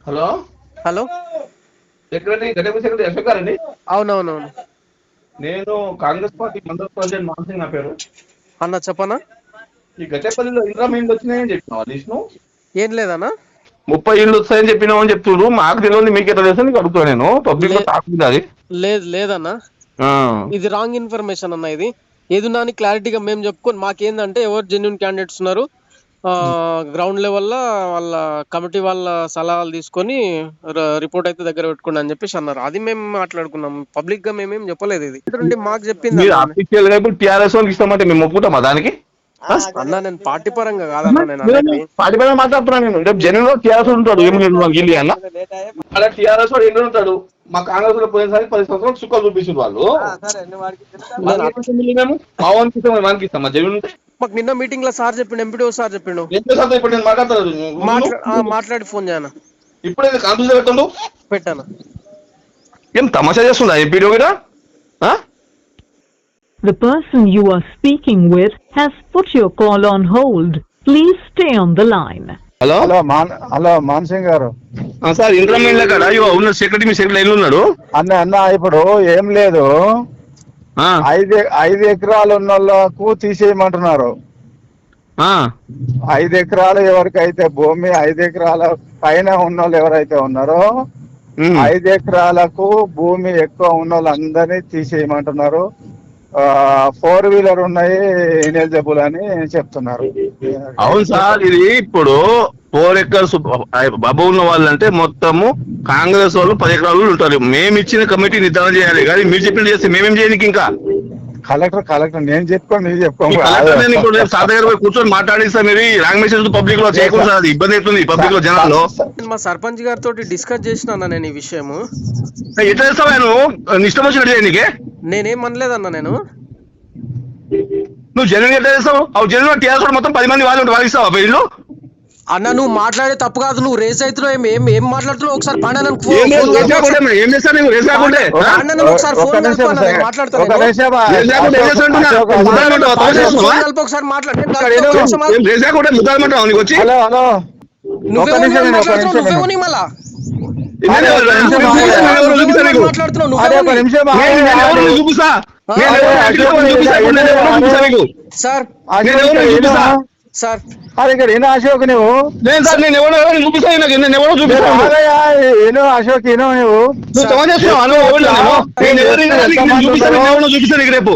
Hello hello secretary Gaddapalli secretary Ashok గారండి. అవునవునవును నేను కాంగ్రెస్ పార్టీ మండల ప్రెసిడెంట్ మాన్సింగ్ నా పేరు. అన్న చెప్పనా. ఈ గడ్డపల్లిలో ఇందిరా ఇల్లు వచ్చినాయని చెప్పినావా లిస్టు? ఏం లేదన్నా. 30 ఇళ్ళు వస్తాయని చెప్పినావు అని చెప్తున్నారు. మాకు తెలియదు, మీకు ఎట్లా తెలుసు నీకు అడుగుతా. నేను పబ్లిక్ లో టాక్ ఉంది అది. లేదన్నా, ఇది రాంగ్ ఇన్ఫర్మేషన్ అన్న. ఇది ఏదున్నా అని క్లారిటీగా మేము చెప్పుకొని మాకేందంటే ఎవరు జెన్యున్ క్యాండిడేట్స్ ఉన్నారు, గ్రౌండ్ లెవెల్లో వాళ్ళ కమిటీ వాళ్ళ సలహాలు తీసుకొని రిపోర్ట్ అయితే దగ్గర పెట్టుకోండి అని చెప్పేసి అన్నారు. అది మేము మాట్లాడుకున్నాం, పబ్లిక్ గా మేమేం చెప్పలేదు. ఇది మాకు చెప్పింది అఫీషియల్ గా ఇప్పుడు టీఆర్ఎస్ వాళ్ళకి ఇస్తామంటే మేము ఒప్పుకుంటామా దానికి? అన్న. నేను పార్టీ పరంగా కాదన్నా నేను అనేది. పార్టీ పరంగా మాట్లాడుతున్నాను నేను. రేపు జనంలో టీఆర్ఎస్ ఉంటాడు, ఏమి గిల్లి అన్న అలా టీఆర్ఎస్ వాడు ఎన్ని ఉంటాడు. మా కాంగ్రెస్ లో పోయినసారి 10 సంవత్సరాలు సుఖాలు చూపిస్తుంది వాళ్ళు. మేము మా వానికి ఇస్తాం, వానికి ఇస్తామా జగన్ ఉంటే? మాకు నిన్న మీటింగ్ లో సార్ చెప్పిండు, ఎంపీడీఓ సార్ చెప్పిండు. ఇప్పుడు నేను మాట్లాడి ఫోన్ చేయను. ఇప్పుడు కాన్ఫరెన్స్ పెట్టండు, పెట్టాను. ఏం తమాషా చేస్తుందా ఎంపీడీఓ కూడా? The person you are speaking with has put your call on hold. Please stay on the line. Hello hello Man Singh గారు సార్, ఇంటర్మీడియట్ లో కదా ఉన్న సెక్రటరీ, మీ సెక్రటరీ ఎన్ని ఉన్నాడు అన్న ఇప్పుడు ఏం లేదు. 5 ఎకరాలు ఉన్న వాళ్ళకు తీసేయమంటున్నారు. 5 ఎకరాలు ఎవరికైతే భూమి 5 ఎకరాల పైన ఉన్న వాళ్ళు ఎవరైతే ఉన్నారో 5 ఎకరాలకు భూమి ఎక్కువ ఉన్న వాళ్ళందరినీ తీసేయమంటున్నారు. 4 వీలర్ ఉన్నాయి ఇనెలిజిబుల్ అని చెప్తున్నారు. అవును సార్, ఇది ఇప్పుడు 4 ఎకర్స్ బాబు ఉన్న వాళ్ళంటే మొత్తము కాంగ్రెస్ వాళ్ళు 10 ఎకరాలు ఉంటారు. మేము ఇచ్చిన కమిటీ నిర్ధారణ చేయాలి, కానీ మీరు చెప్పినట్టు చేస్తే మేమేం చేయడానికి? ఇంకా కలెక్టర్ నేను చెప్పుకోండి, మీరు చెప్పుకోండి. సార్ దగ్గర పోయి కూర్చొని మాట్లాడిస్తా. మీరు రాంగ్ మెసేజ్ పబ్లిక్ లో చేయకూడదు సార్, అది ఇబ్బంది అవుతుంది పబ్లిక్ లో జనాల్లో. మా సర్పంచ్ గారితో డిస్కస్ చేసిన నేను ఈ విషయము. ఎట్లా చేస్తావా నువ్వు? ఇష్టం వచ్చినట్టు చేయడానికి నేనేం అనలేదన్నా. నువ్వు జనం ఎట్లా చేస్తావు? అవి జనం టీఆర్ఎస్ మొత్తం 10 మంది వాళ్ళు వాదిస్తావా వీళ్ళు? అన్న నువ్వు మాట్లాడే తప్పు కాదు. నువ్వు రేస్ అవుతున్నావు, ఏం మాట్లాడుతున్నావు ఒకసారి సార్ ఇక్కడ ఏనో అశోక్ నువ్వు ఏనో అశోక్ ఏనో నువ్వు రేపు